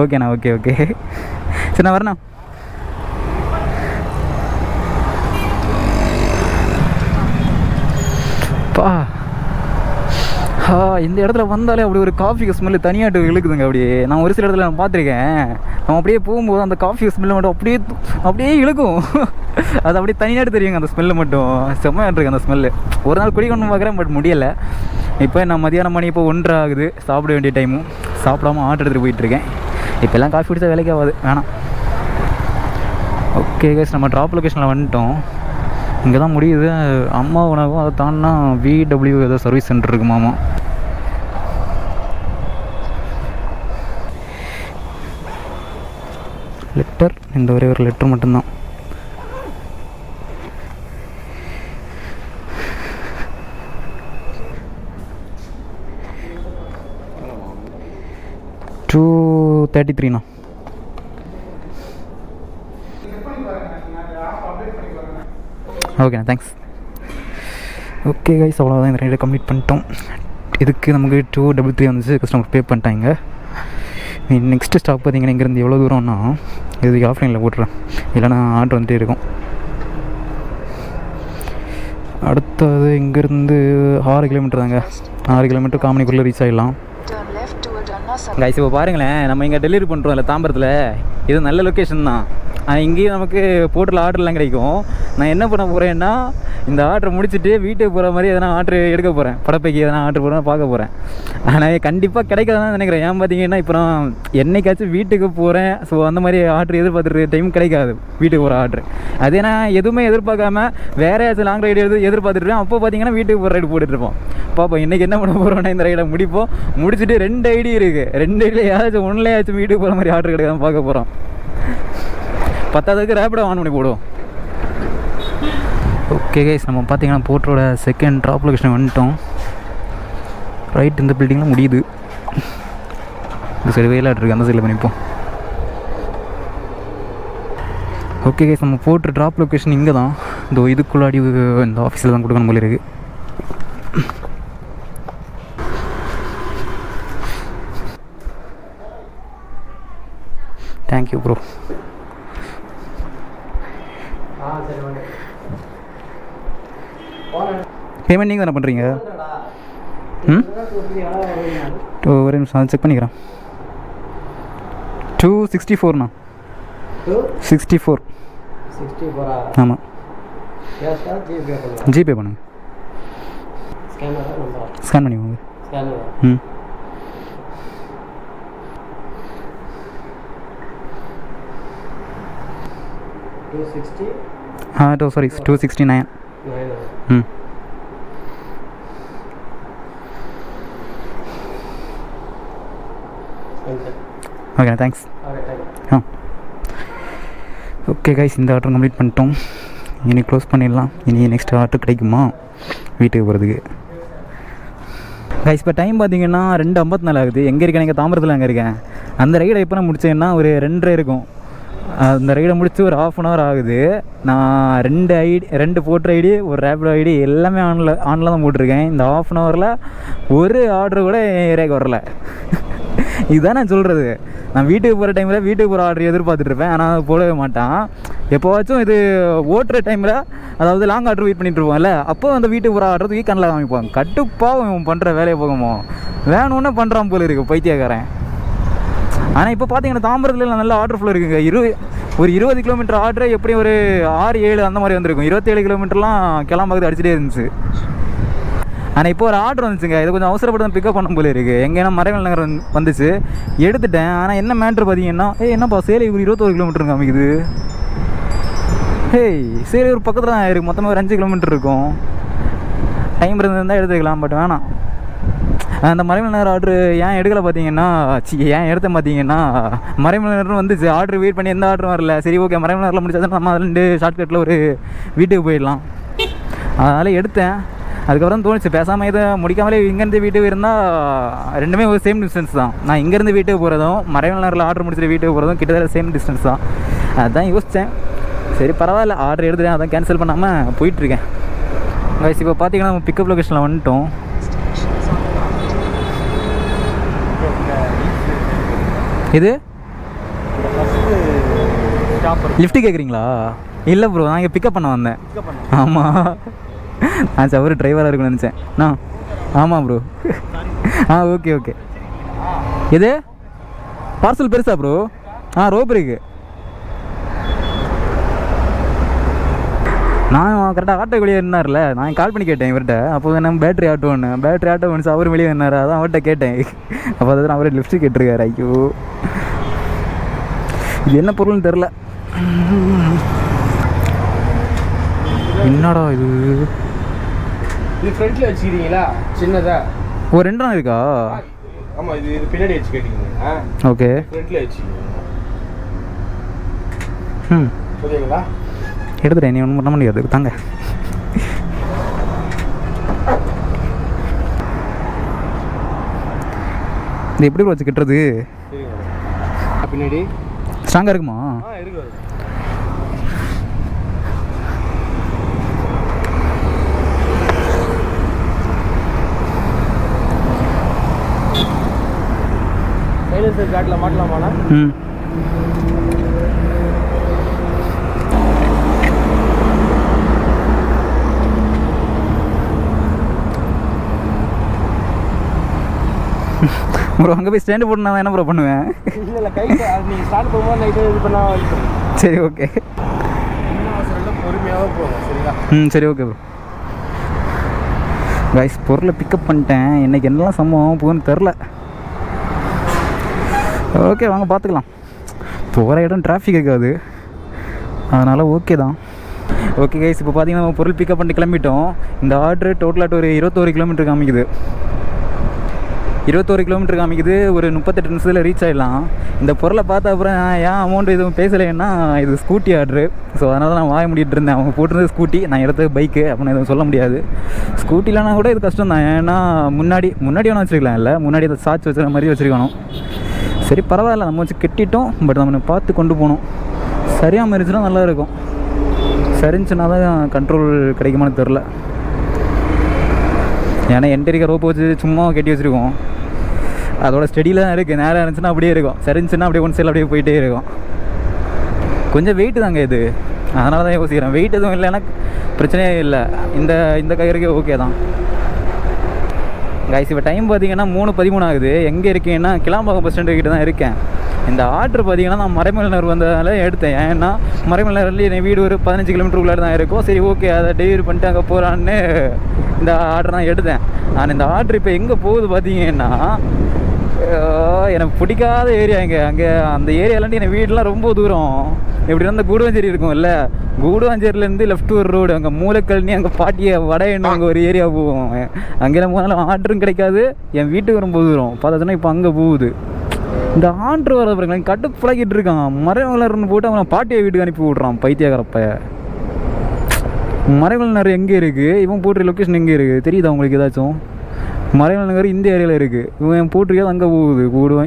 ஓகேண்ணா. ஓகே. சரி, நான் வரேண்ணா. இந்த இடத்துல வந்தாலே அப்படி ஒரு காஃபி ஸ்மெல்லு தனியாட்டு இழுக்குதுங்க. அப்படியே நான் ஒரு சில இடத்துல நான் பார்த்துருக்கேன். நம்ம அப்படியே போகும்போது அந்த காஃபி ஸ்மெல்லு மட்டும் அப்படியே இழுக்கும். அது அப்படியே தனியாட்டு தெரியுங்க அந்த ஸ்மெல்லு மட்டும். செம்மையாக இருக்குது அந்த ஸ்மெல்லு. ஒரு நாள் குடிக்கணும்னு பார்க்குறேன், பட் முடியலை. இப்போ நான் மதியானம் மணி இப்போ 1:30 ஆகுது. சாப்பிட வேண்டிய டைமும். சாப்பிடாமல் ஆர்டர் எடுத்துகிட்டு போயிட்டுருக்கேன். இப்போல்லாம் காஃபி குடித்தா வேலைக்கு ஆகாது, வேணாம். ஓகே கைஸ், நம்ம ட்ராப் லொக்கேஷனில் வந்துட்டோம். இங்கே தான் முடியுது. அம்மா உணவும் அதை தாண்டினா VW ஏதோ சர்வீஸ் சென்டர் இருக்குமாமா. லெட்டர், இந்த ஒரே ஒரு லெட்டர் மட்டும்தான். $233ண்ணா. ஓகேண்ணா, தேங்க்ஸ். ஓகே கைஸ், அவ்வளோதான். இந்த ரைடை கம்ப்ளீட் பண்ணிட்டோம். இதுக்கு நமக்கு 233 வந்துச்சு. கஸ்டமர் பே பண்ணிட்டாங்க. நெக்ஸ்ட்டு ஸ்டாப் பார்த்தீங்கன்னா இங்கேருந்து எவ்வளோ தூரம்னா, இதுக்கு ஆஃப்லைனில் போட்டுறேன், இல்லைனா ஆர்டர் வந்துட்டே இருக்கும். அடுத்தது இங்கேருந்து 6 கிலோமீட்டர் தாங்க. 6 கிலோமீட்டர் காமனிக்குள்ளே ரீச் ஆகிடலாம். கைஸ், இப்போ பாருங்களேன், நம்ம இங்கே டெலிவரி பண்ணுறோம் இல்லை தாம்பரத்தில். இது நல்ல லொக்கேஷன் தான். இங்கேயும் நமக்கு போர்ட்டில் ஆர்டர்லாம் கிடைக்கும். நான் என்ன பண்ண போகிறேன்னா, இந்த ஆர்டர் முடிச்சுட்டு வீட்டுக்கு போகிற மாதிரி எதனா ஆர்டர் எடுக்க போகிறேன். படப்பைக்கு எதனா ஆர்டர் போகிறேன் பார்க்க போகிறேன். ஆனால் கண்டிப்பாக கிடைக்காதான் நினைக்கிறேன். ஏன் பார்த்தீங்கன்னா, இப்போ நான் என்னைக்காச்சும் வீட்டுக்கு போகிறேன். ஸோ அந்த மாதிரி ஆர்டர் எதிர்பார்த்துட்டு டைம் கிடைக்காது வீட்டுக்கு போகிற ஆர்டர். அதே நான் எதுவுமே எதிர்பார்க்காம வேறு ஏதாச்சும் லாங் ரைடு எதிர்பார்த்துட்டு அப்போ பார்த்தீங்கன்னா வீட்டுக்கு போகிற ரைடு போட்டுட்ருப்போம். பார்ப்போம் இன்றைக்கி என்ன பண்ண போகிறோன்னா, இந்த ரைடை முடிப்போம். முடிச்சுட்டு 2 ஐடி இருக்குது. 2 ஐடியில் ஏதாச்சும் ஒன்றுலையாச்சும் வீட்டுக்கு போகிற மாதிரி ஆர்டர் கிடைக்காதான் பார்க்க போகிறோம். 10க்கு ரேப்பிடோ ஆன் பண்ணி போடுவோம். ஓகே கைஸ், நம்ம பார்த்தீங்கன்னா போர்ட்டோட செகண்ட் ட்ராப் லொகேஷன் வந்துட்டோம். ரைட் இந்த பில்டிங்கில் முடியுது. இந்த சைடு வெயிலாட் இருக்குது, அந்த சைடில் பண்ணிப்போம். ஓகே கைஸ், நம்ம போர்ட்டு ட்ராப் லொக்கேஷன் இங்கே தான். இதோ இதுக்குள்ளாடி இந்த ஆஃபீஸில் தான் கொடுக்கணும் போல இருக்குது. Thank you bro. பேமெண்ட் நீங்கள் தானே பண்ணுறீங்க? ஒரு நிமிஷம் செக் பண்ணிக்கிறேன். 264ண்ணா. 64. ஆமாம், ஜிபே பண்ணுங்க. ஸ்கேன் பண்ணிக்கோங்க. ம், சாரி 269. ம், ஓகே, தேங்க்ஸ். ஓகே கைஸ், இந்த ஆர்டர் கம்ப்ளீட் பண்ணிட்டோம். இனி க்ளோஸ் பண்ணிடலாம். இனி நெக்ஸ்ட் ஆர்டர் கிடைக்குமா வீட்டுக்கு போகிறதுக்கு? கைஸ், இப்போ டைம் பார்த்தீங்கன்னா 2:54 ஆகுது. எங்கே இருக்கேன்? எங்கள் தாம்பரத்தில் அங்கே இருக்கேன். அந்த ரைடை எப்போ நான் முடித்தேன்னா ஒரு 2:30 இருக்கும். அந்த ரைடை முடித்து ஒரு 1/2 hour ஆகுது. நான் 2 போர்ட்டர் ஐடி, ஒரு ரேப்பிடோ ஐடி எல்லாமே ஆனில் தான் போட்டிருக்கேன். இந்த 1/2 hourல ஒரு ஆர்டர் கூட என் ஏரியாவுக்கு வரல. இதுதான் நான் சொல்கிறது. நான் வீட்டுக்கு போகிற டைமில் வீட்டுக்கு போகிற ஆர்டர் எதிர்பார்த்துட்ருப்பேன். ஆனால் போடவே மாட்டான். எப்போவாச்சும் இது ஓட்டுற டைமில், அதாவது லாங் ஆர்டர் வெயிட் பண்ணிட்டு இருப்போம்ல, அப்போ அந்த வீட்டுக்கு போகிற ஆர்டர் தூக்கி கண்ணில் காமிப்பாங்க. கட்டுப்பாக இவன் பண்ணுற வேலையை போகுமோ, வேணும்னு பண்ணுறான் போல இருக்குது பைத்தியக்காரன். ஆனால் இப்போ பார்த்தீங்கன்னா தாம்பரத்தில் நல்ல ஆர்டர் ஃபுல்லாக இருக்குங்க. ஒரு 20 கிலோமீட்டர் ஆர்டரே எப்படியும் ஒரு 6-7 அந்த மாதிரி வந்திருக்கும். 27 கிலோமீட்டர்லாம் கிளம்பாக்குது அடிச்சுட்டே இருந்துச்சு. ஆனால் இப்போ ஒரு ஆர்டர் வந்துச்சுங்க. இது கொஞ்சம் அவசரப்பட்டு தான் பிக்கப் பண்ண போல இருக்குது. எங்கேனா மறைமல் நகர் வந்துச்சு, எடுத்துட்டேன். ஆனால் என்ன மேட்ரு பார்த்தீங்கன்னா, என்னப்பா சேலை ஒரு 21 கிலோமீட்டர் காமிக்குது. சேலையூர் பக்கத்தில் தான் இருக்குது. மொத்தமாக ஒரு 5 கிலோமீட்டர் இருக்கும். டைம் இருந்திருந்தால் எடுத்துக்கலாம், பட் வேணாம். அந்த மறைமல் நகர் ஆர்டர் ஏன் எடுக்கலை பார்த்தீங்கன்னா, ஏன் எடுத்தேன் பார்த்தீங்கன்னா, மறைமல் நகர் வந்துச்சு. ஆர்டர் வெயிட் பண்ணி எந்த ஆர்டரும் வரல. சரி, ஓகே, மறைமல் நகரில் முடிச்சாதான் நம்ம அதில் 2 ஷார்ட்கட்டில் ஒரு வீட்டுக்கு போயிடலாம். அதனால் எடுத்தேன். அதுக்கப்புறம் தோணுச்சு, பேசாமல் இதை முடிக்காமலே இங்கேருந்து வீட்டுக்கு இருந்தால் ரெண்டுமே ஒரு சேம் டிஸ்டன்ஸ் தான். நான் இங்கேருந்து வீட்டுக்கு போகிறதும் மறைமல் நகரில் ஆர்டர் முடிச்சுட்டு வீட்டுக்கு போகிறதும் கிட்டத்தட்ட சேம் டிஸ்டன்ஸ் தான். அதுதான் யோசித்தேன். சரி, பரவாயில்ல, ஆர்டர் எடுத்துட்டேன். அதான் கேன்சல் பண்ணாமல் போயிட்டுருக்கேன். கைஸ், இப்போ பார்த்தீங்கன்னா நம்ம பிக்கப் லொக்கேஷனில் வந்துட்டோம். இது லிஃப்ட்டு கேட்குறீங்களா? இல்லை ப்ரோ, நான் இங்கே பிக்கப் பண்ண வந்தேன். ஆமாம், நான் சவரு டிரைவராக இருக்குன்னு நினச்சேன். ஆமாம் ப்ரோ. Okay okay. இது பார்சல் பெருசா ப்ரோ? ரோப் இருக்கு. நான் கரெக்டாக ஆட்டோ வெளியே இருந்தார்ல, நான் கால் பண்ணி கேட்டேன் இவர்கிட்ட. அப்போ நம்ம பேட்டரி ஆட்டோ ஒன்று அவர் வெளியே இருந்தார். அதான் அவர்கிட்ட கேட்டேன். அப்போ அதான் அவரே லிஃப்ட்டு கேட்டிருக்காரு. ஐயோ, இது என்ன பொருள்னு தெரில. என்னடா இது ஃப்ரண்ட்ல வச்சுக்கிறீங்களா? சின்னதா ஒரு 2 நாள் இருக்கா? ஆமாம், இது பின்னாடி வச்சு கேட்டீங்க. ஓகே, ஃப்ரண்ட்ல வச்சுக்கிறீங்க. ம் ஓகேங்களா? எடுத்துட்டேன், நீ ஒன்றும் பண்ண முடியாது, தாங்க. இது எப்படி வச்சு கட்டுறது? பின்னாடி ஸ்ட்ராங்காக இருக்குமா? இருக்கு. சைலன்சர் காட்டில் மாட்டலாமாண்ணா? ம் ப்ரோ அங்கே போய் ஸ்டாண்டு போட்டு நான் என்ன ப்ரோ பண்ணுவேன்? இல்லை கை அது நீங்கள் ஸ்டார்ட் போகும்போது நைட்டு இது பண்ணால் சரி ஓகே. என்ன அவசரம் பொறுமையாக போகும். சரிங்களா? சரி ஓகே ப்ரோ. கைஸ் பொருளை பிக்கப் பண்ணிட்டேன். இன்றைக்கி என்னெல்லாம் சம்பவம் போகுன்னு தெரில. ஓகே வாங்க பார்த்துக்கலாம். போகிற இடம் டிராஃபிக் இருக்காது, அதனால் ஓகே தான். ஓகே கைஸ், இப்போ பார்த்தீங்கன்னா நம்ம பொருள் பிக்கப் பண்ணிட்டு கிளம்பிட்டோம். இந்த ஆர்டரு டோட்டலாக ஒரு 21 கிலோமீட்டர் காமிக்குது. 21 கிலோமீட்டர் காமிக்குது. ஒரு 38 நிமிஷத்தில் ரீச் ஆகிடலாம். இந்த பொருளை பார்த்த அப்புறம் ஏன் அமௌண்ட் எதுவும் பேசலைன்னா இது ஸ்கூட்டி ஆர்டரு. ஸோ அதனால நான் வாய முடிட்டு இருந்தேன். அவங்க போட்டிருந்தது ஸ்கூட்டி, நான் எடுத்தது பைக்கு அப்படின்னு எதுவும் சொல்ல முடியாது. ஸ்கூட்டிலனா கூட இது கஷ்டம் தான். ஏன்னா முன்னாடி வேணால் வச்சுருக்கலாம், இல்லை முன்னாடி அதை சாட்சி வச்சுருக்க மாதிரி வச்சுருக்கணும். சரி பரவாயில்ல, நம்ம வச்சு கட்டிட்டோம். பட் நம்ம பார்த்து கொண்டு போகணும். சரியாக மறிச்சுன்னா நல்லாயிருக்கும். சரிஞ்சுன்னா தான் கண்ட்ரோல் கிடைக்குமான்னு தெரில. ஏன்னா என்டரிக்க ரோப்பு வச்சு சும்மா கட்டி வச்சுருக்கோம். அதோட ஸ்டெடியில் தான் இருக்குது. நேராக இருந்துச்சுன்னா அப்படியே இருக்கும், சரிஞ்சுன்னா அப்படியே ஒன் சைடில் அப்படியே போயிட்டே இருக்கும். கொஞ்சம் வெயிட்டு தாங்க இது, அதனால தான் யோசிக்கிறேன். வெயிட் எதுவும் இல்லைன்னா பிரச்சனையே இல்லை. இந்த கயிறுக்கே ஓகே தான். கைஸ் இப்போ டைம் பார்த்தீங்கன்னா 3:13 ஆகுது. எங்கே இருக்கேன்னா கிளாம்பாக்கம் பஸ் ஸ்டாண்டு கிட்ட தான் இருக்கேன். இந்த ஆர்டர் பார்த்தீங்கன்னா நான் மறைமலைநகர் வந்ததால் எடுத்தேன். ஏன்னா மறைமலைநகர்லேயே என் வீடு ஒரு 15 கிலோமீட்டருக்குள்ளே தான் இருக்கும். சரி ஓகே, அதை டெலிவரி பண்ணிட்டு அங்கே போகிறான்னு இந்த ஆர்டர் தான் எடுத்தேன். நான் இந்த ஆர்டர் இப்போ எங்கே போகுது பார்த்தீங்கன்னா எனக்கு பிடிக்காத ஏரியா. அங்கே அந்த ஏரியாலாண்டி என் வீடெலாம் ரொம்ப தூரம். எப்படின்னா அந்த கூடுவாஞ்சேரி இருக்கும்ல, கூடுவாஞ்சேரியிலேருந்து லெஃப்ட் ஒரு ரோடு, அங்கே மூலக்கல்னி, அங்கே பாட்டியை வட எண்ணம், அங்கே ஒரு ஏரியா போவோம். அங்கெல்லாம் போனாலும் ஆர்டரும் கிடைக்காது. என் வீட்டுக்கு ரொம்ப தூரம் பார்த்தோன்னா இப்போ அங்கே போகுது. இந்த ஆர்டர் வரது பாருங்களேன், கட்டுப்பழகிட்டு இருக்கான். மறைமலர்னு போட்டு அவனை பாட்டியை வீட்டுக்கு அனுப்பி விட்றான், பைத்தியக்காரப்ப. மறைமலர் எங்கே இருக்குது, இவன் போட்டுற லொக்கேஷன் எங்கே இருக்குது தெரியுதா உங்களுக்கு ஏதாச்சும்? மறைமலைநகர் இந்த ஏரியாவில் இருக்குது. இவன் போட்டிருக்காது அங்கே போகுது.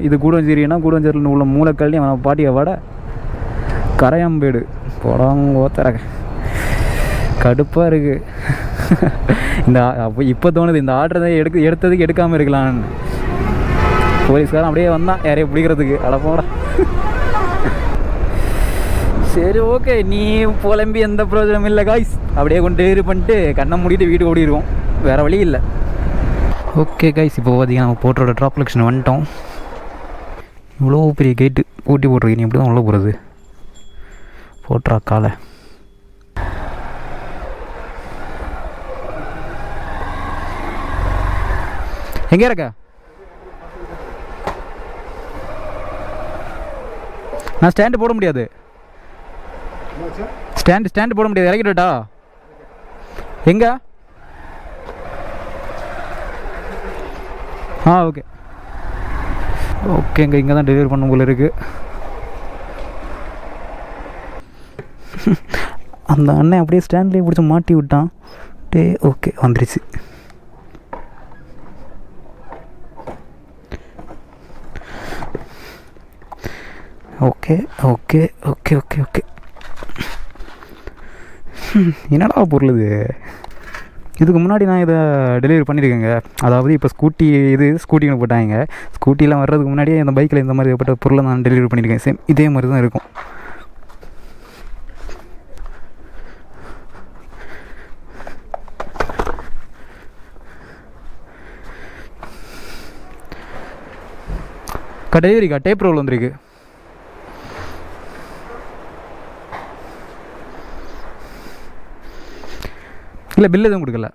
இது கூடுவாஞ்சேரினா கூடுவாஞ்சேரியில் உள்ள மூலக்கல்னி, அவனை பாட்டியை வட கரையாம்பேடு போடாங்க ஓத்தர கடுப்பாக இருக்குது. இந்த இப்போ தோணுது இந்த ஆர்டரை எடுத்ததுக்கு எடுக்காமல் இருக்கலான்னு. போலீஸ்காரன் அப்படியே வந்தான் யாரையும் பிடிக்கிறதுக்கு. அட போட. சரி ஓகே, நீ புலம்பி எந்த பிரயோஜனம் இல்லை காய்ஸ். அப்படியே கொண்டு பண்ணிட்டு கண்ணை மூடிட்டு வீட்டுக்கு ஓடிடுவோம், வேறு வழி இல்லை. ஓகே கைஸ், இப்போ பார்த்தீங்கன்னா நம்ம போட்டரோட ட்ராப் லொகேஷன் வந்துட்டோம். இவ்வளோ பெரிய கேட்டு ஊட்டி போட்டிருக்கீங்க, நீ எப்படி தான் உள்ளே போகிறது? போட்டுறா காலை. எங்கே இருக்க? நான் ஸ்டாண்டு போட முடியாது. ஸ்டாண்டு போட முடியாது, இறக்கிட்டா? எங்கே? ஓகே ஓகேங்க, இங்கே தான் டெலிவரி பண்ண போல இருக்குது. அந்த அண்ணன் அப்படியே ஸ்டாண்ட்லேயே பிடிச்சி மாட்டி விட்டான். ஓகே வந்துருச்சு. Okay okay okay okay okay என்னடா பொருள் இது? இதுக்கு முன்னாடி நான் இதை டெலிவரி பண்ணியிருக்கேங்க. அதாவது இப்போ ஸ்கூட்டின்னு போட்டாங்க. ஸ்கூட்டிலாம் வர்றதுக்கு முன்னாடியே இந்த பைக்கில் இந்த மாதிரி ஏற்பட்ட பொருளை நான் டெலிவரி பண்ணியிருக்கேன். சேம் இதே மாதிரி தான் இருக்கும். டெலிவரிக்கா டேப் ரோல் வந்திருக்கு. இல்லை பில் எதுவும் கொடுக்கல.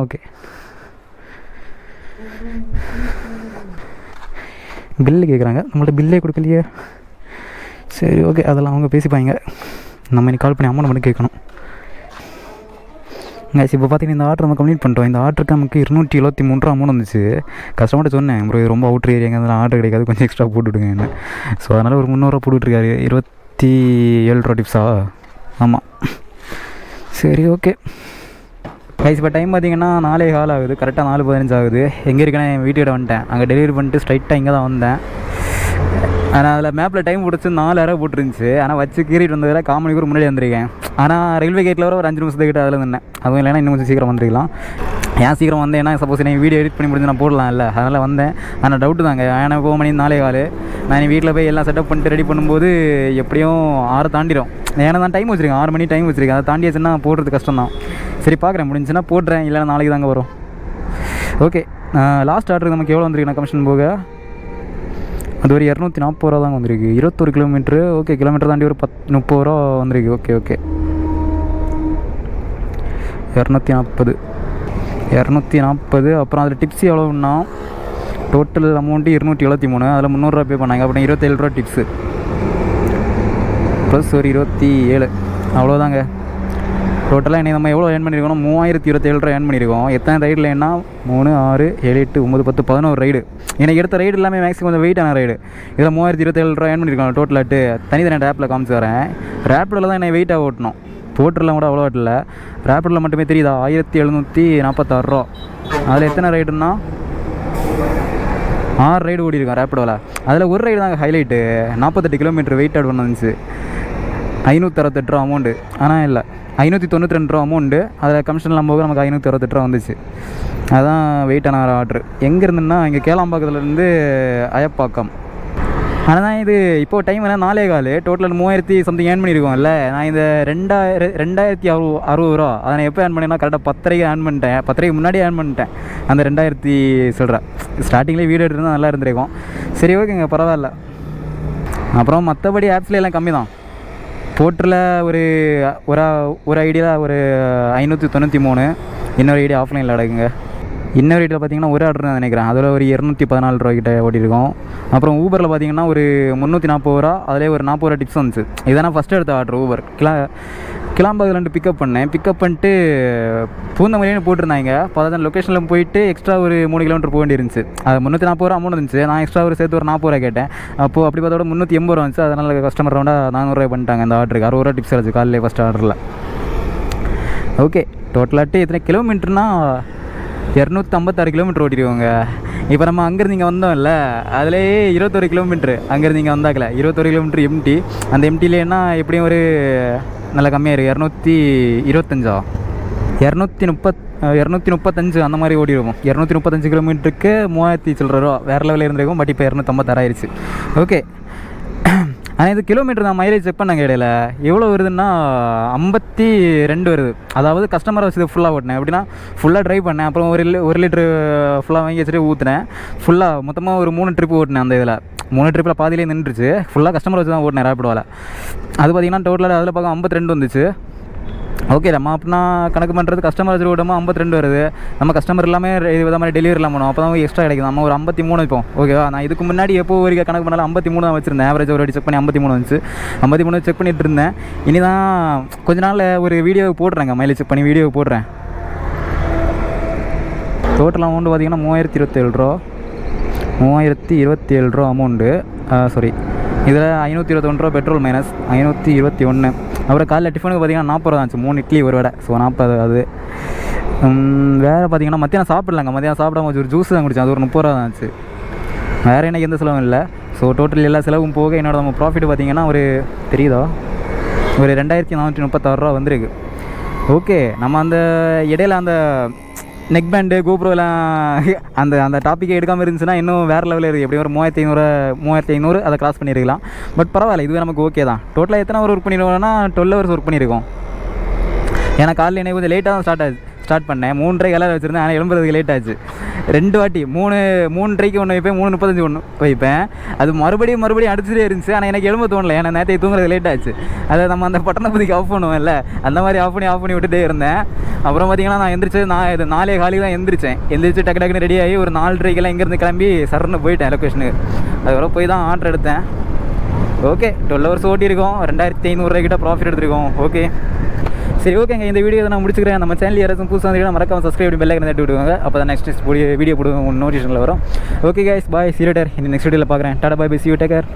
ஓகே, பில்லு கேட்குறாங்க, நம்மள்ட்ட பில்லே கொடுக்கலையே. சரி ஓகே, அதெல்லாம் அவங்க பேசிப்பாங்க. நம்ம இன்னைக்கு கால் பண்ணி அமௌண்ட் மட்டும் கேட்கணும். கைஸ் இப்போ பார்த்தீங்கன்னா இந்த ஆர்டர் நம்ம கம்ப்ளீட் பண்ணிட்டோம். இந்த ஆர்டருக்கு நமக்கு 273 அமௌண்ட் வந்துச்சு. கஸ்டமர்கிட்ட சொன்னேன், ப்ரோ இது ரொம்ப அவுட்ரு ஏரியாங்க, அதனால் ஆர்டர் கிடைக்காது, கொஞ்சம் எக்ஸ்ட்ரா போட்டுவிடுங்க என்ன. ஸோ அதனால் ஒரு 300 போட்டுட்ருக்காரு. 27 ரூபா டிப்ஸா? ஆமாம். சரி ஓகே கைஸ். இப்போ டைம் பார்த்தீங்கன்னா 4:15 ஆகுது. கரெக்டாக 4:15 ஆகுது. எங்கே இருக்கேன்னா என் வீட்டுக்கிட்ட வந்துட்டேன். அங்கே டெலிவரி பண்ணிட்டு ஸ்ட்ரைட்டாக இங்கே தான் வந்தேன். ஆனால் அதில் மேப்பில் டைம் பிடிச்சி 4:30 போட்டுருந்துச்சு. ஆனால் வச்சு கீறிட்டு வந்ததில் 1/4 மணிக்கூர் முன்னாடி வந்திருக்கேன். ஆனால் ரயில்வே கேட்டில் வர ஒரு 5 நிமிஷத்துக்கிட்ட அதில் இருந்தேன். அதுவும் இல்லைனா இன்னும் கொஞ்சம் சீக்கிரம் வந்துருக்கலாம். ஏன் சீக்கிரம் வந்தேன்னா சப்போஸ் நான் வீடியோ எடிட் பண்ணி முடிஞ்சு நான் போடலாம் இல்லை, அதனால் வந்தேன். ஆனால் டவுட்டு தாங்க, ஏன்னா 4 மணி 4:15 நான் என் வீட்டில் போய் எல்லாம் செட்டப் பண்ணிட்டு ரெடி பண்ணும்போது எப்படியும் 6 தாண்டிடும். ஏன்னா தான் டைம் வச்சுருக்கேன், 6 மணி டைம் வச்சுருக்கேன். அதை தாண்டியாச்சுன்னா போடுறது கஷ்டம் தான். சரி பார்க்குறேன், முடிஞ்சுன்னா போடுறேன், இல்லைனா நாளைக்கு தாங்க வரும். ஓகே லாஸ்ட் ஆர்டருக்கு நமக்கு எவ்வளோ வந்திருக்கு நான் கமிஷன் போக? அது ஒரு 240 ரூபா தாங்க வந்திருக்கு. 21 கிலோமீட்ரு. ஓகே கிலோமீட்டர் தாண்டி ஒரு 30 ரூபா வந்திருக்கு. Okay okay 240. அப்புறம் அதில் டிப்ஸ் எவ்வளோன்னா டோட்டல் அமௌண்ட்டு 273. அதில் 300 ரூபா பே பண்ணாங்க. அப்புறம் 27 ரூபா டிப்ஸு ப்ளஸ் ஒரு 27. அவ்வளோதாங்க டோட்டலாக. இன்றைக்கி நம்ம எவ்வளோ ஏர்ன் பண்ணியிருக்கோம்? 3027 ரூபா ஏர்ன் பண்ணியிருக்கோம். எத்தனை ரைடில் என்ன? 3, 6, 7, 8, 9, 10, 11 ரைடு. எனக்கு எடுத்த ரைடு எல்லாமே மேக்ஸிமம் கொஞ்சம் வெயிட்டான ரைடு. இதில் 3027 ரூபா ஏர்ன் பண்ணியிருக்கோம் டோட்டலாட்டு. தனித்தனி ஆப்பில் காமிச்சு வரேன். ரேப்பிடில் தான் என்னை வெயிட்டாக ஓட்டணும், போட்டரில் கூட அவ்வளோ ஓட்டல. ரேப்பிடில் மட்டுமே தெரியுதா 1746 ரூபா. அதில் எத்தனை ரைடுன்னா 6 ரைடு ஓடிருக்கோம் ரேப்பிடோவில். அதில் ஒரு ரைடு தாங்க ஹைலைட்டு. 48 கிலோமீட்டர் வெயிட் ஆட் வந்துச்சு. 568 ரூபா அமௌண்ட்டு. ஆனால் இல்லை 592 ரூபா அமௌண்ட்டு. அதில் கமிஷன்லாம் போக நமக்கு 568 ரூபா வந்துச்சு. அதுதான் வெயிட்டான ஆர்டர். எங்கே இருந்துன்னா இங்கே கேளாம்பாக்கத்துலேருந்து அயப்பாக்கம். ஆனால் தான் இது இப்போது டைம் என்ன 4:15. டோட்டல் 3000 சம்திங் ஏர்ன் பண்ணியிருக்கோம்ல. நான் இந்த 2060 ரூபா அதை நான் எப்போ ஏர்ன் பண்ணேன்னா கரெக்டாக 10:30 ஏர்ன் பண்ணிட்டேன். 10:30 முன்னாடி ஏர்ன் பண்ணிட்டேன் அந்த 2000 சொல்கிறேன். ஸ்டார்டிங்லேயே வீடியோ எடுத்துருந்தா நல்லா இருந்திருக்கும். சரி ஓகேங்க பரவாயில்ல. அப்புறம் மற்றபடி ஆப்ஸில் எல்லாம் கம்மி தான். போர்ட்டரில் ஒரு ஐடியில் ஒரு 593. இன்னொரு ஐடியா ஆஃப்லைனில் அடக்குங்க. இன்னொரு ஐடியில் பார்த்தீங்கன்னா ஒரு ஆர்டர் தான் நினைக்கிறேன். அதில் ஒரு 214 ரூபாய்க்கிட்ட ஓட்டியிருக்கோம். அப்புறம் ஊபரில் பார்த்தீங்கன்னா ஒரு 340 ரூபா. அதிலே ஒரு 40 ரூபா டிப்ஸ் வந்துச்சு. இதான் ஃபஸ்ட்டு எடுத்த ஆர்டர் ஊபர். கிளாம்பாக்கில் 2 பிக்கப் பண்ணேன். பிக்கப் பண்ணிட்டு பூந்தமல்லின்னு போட்டிருந்தாங்க. பார்த்தா லொக்கேஷனில் போயிட்டு எக்ஸ்ட்ரா ஒரு 3 கிலோமீட்டர் போக வேண்டியிருந்துச்சு. அது 340 ரூபா அமௌண்ட் இருந்துச்சு. நான் எக்ஸ்ட்ரா ஒரு சேர்த்து ஒரு 40 ரூபா கேட்டேன். அப்போது அப்படி பார்த்தோட 380 ரூபா வந்துச்சு. அதனால் கஸ்டமர் ரவுண்டாக 400 ரூபாய் பண்ணிட்டாங்க அந்த ஆர்டருக்கு. 60 ரூபா டிப்ஸ் ஆச்சு காலையில் ஃபஸ்ட் ஆர்டரில். ஓகே டோட்டலாட்டு எத்தனை கிலோமீட்டர்னால் 256 கிலோமீட்டர் ஓட்டிடுவோங்க. இப்போ நம்ம அங்கேருந்து இங்கே வந்தோம்ல, அதிலேயே 21 கிலோமீட்ரு அங்கேருந்து இங்கே வந்தாக்கல 21 கிலோமீட்டர் எம்டி. அந்த எம்டிலேன்னா எப்படியும் ஒரு நல்லா கம்மியாக இருக்குது. 235 அந்த மாதிரி ஓடிடுவோம். 235 கிலோமீட்டருக்கு 3000 சில்லற ரூபா வேறு லெவலில் இருந்திருக்கும். பட் இப்போ 256 ஆயிடுச்சு. ஓகே ஆனால் இது கிலோமீட்டர் நான் மைலேஜ் செக் பண்ணாங்க இடையில எவ்வளோ வருதுன்னா 52 வருது. அதாவது கஸ்டமரை வச்சு இது ஃபுல்லாக ஓட்டினேன். எப்படின்னா ஃபுல்லாக ட்ரைவ் பண்ணேன். அப்புறம் ஒரு லிட்ரு ஃபுல்லாக வாங்கி வச்சுட்டு ஊற்றினேன். ஃபுல்லாக மொத்தமாக ஒரு 3 ட்ரிப்பு ஓட்டினேன். அந்த இதில் 3 ட்ரிப்பில் பாதியிலே நின்றுச்சு. ஃபுல்லாக கஸ்டமரை வச்சு தான் ஓட்டினேன் ரேப்பிடோவில். அது பார்த்திங்கன்னா டோட்டலாக அதில் பார்க்க 52 வந்துச்சு. ஓகே நம்ம அப்படின்னா கணக்கு பண்ணுறது கஸ்டமர் வச்சு விடாமல் 52 வருது. நம்ம கஸ்டமர் இல்லாமல் இதை மாதிரி டெலிவரிலாம் பண்ணுவோம். அப்போ தான் எக்ஸ்ட்ரா கிடைக்கும். நம்ம ஒரு 53 வைப்போம். ஓகேவா? நான் இதுக்கு முன்னாடி எப்போ வரைக்கும் கணக்கு பண்ணாலும் 53 தான் வச்சுருந்தேன். ஆவரேஜ் ஒரு செக் பண்ணி 53 வந்துச்சு. 53 செக் பண்ணிகிட்டு இருந்தேன். இனி தான் கொஞ்ச நாள் ஒரு வீடியோ போடுறேங்க, மைலேஜ் செக் பண்ணி வீடியோ போடுறேன். டோட்டல் அமௌண்ட்டு பார்த்திங்கன்னா 3027 ரூபா. 3027 ரூபா அமௌண்ட்டு. சாரி இதில் 521 ரூபா பெட்ரோல் மைனஸ் 521. அப்புறம் காலையில் டிஃபனுக்கு பார்த்திங்கன்னா 40 ரூபா ஆச்சு. 3 இட்லி ஒரு வடை. ஸோ 40 அது. வேறு பார்த்திங்கன்னா மத்தியானம் சாப்பிட்லாங்க. மத்தியானம் சாப்பிடாம ஒரு ஜூஸ் தான் குடித்தேன். அது ஒரு 30 ரூபா தான் ஆச்சு. வேறு எனக்கு எந்த செலவும் இல்லை. ஸோ டோட்டல் எல்லா செலவும் போக என்னோட நம்ம ப்ராஃபிட் பார்த்திங்கன்னா ஒரு தெரியுதா ஒரு 2436 ரூபா வந்திருக்கு. ஓகே நம்ம அந்த இடையில அந்த நெக் பேண்டு கோப்ரோலாம் அந்த டாப்பிக்கை எடுக்காமல் இருந்துச்சுன்னா இன்னும் வேறு லெவலில் இருக்குது. எப்படியும் ஒரு 3500 அதை கிராஸ் பண்ணியிருக்கலாம். பட் பரவாயில்ல, இதுவே நமக்கு ஓகே தான். டோட்டலாக எத்தனை ஹவர் ஒர்க் பண்ணிடுவோம்னா 12 ஹவர்ஸ் ஒர்க் பண்ணியிருக்கோம். ஏன்னா காலையில் எனக்கு கொஞ்சம் லேட்டாக தான் ஸ்டார்ட் பண்ணேன். 3:30 கலர் வச்சுருந்தேன். ஆனால் எழும்புறதுக்கு லேட் ஆச்சு. 2 வாட்டி 3:30 ஒன்று வைப்பேன், 3:35 ஒன்று வைப்பேன். அது மறுபடியும் அடிச்சுட்டே இருந்துச்சு. ஆனால் எனக்கு எழும்ப தோணலை. ஏன்னா நேற்று தூங்குறது லேட் ஆச்சு. அதை நம்ம அந்த பட்டனை புதிக்கு ஆஃப் பண்ணுவோம்ல, அந்த மாதிரி ஆஃப் பண்ணி விட்டுட்டே இருந்தேன். அப்புறம் பார்த்திங்கன்னா நான் எந்திரிச்சது 4:15 தான் எந்திரிச்சு டக்கு ரெடி ஆகி ஒரு 4:30 இங்கேருந்து கிளம்பி சரன்னு போயிட்டேன் லொக்கேஷனுக்கு. அதுக்கப்புறம் போய் தான் ஆர்டர் எடுத்தேன். ஓகே 12 ஹவர்ஸ் ஓட்டியிருக்கோம். 2500 ரூபாய்க்கிட்ட ப்ராஃபிட் எடுத்திருக்கோம். ஓகே சரி ஓகேங்க, இந்த வீடியோ நான் முடிச்சுக்கிறேன். நம்ம சேனல் யாராச்சும் புதுசாக வந்து மறக்காம சப்ஸ்கிரைப் பெல் ஐக்கன் தட்டி விடுவாங்க. அப்போ தான் நெக்ஸ்ட் வீடியோ போடுவோம், நோட்டிஃபிகேஷனில் வரும். Okay guys, bye, see you later. இந்த நெக்ஸ்ட் வீடியோவில் பார்க்குறேன். Tata, bye bye, see you, take care.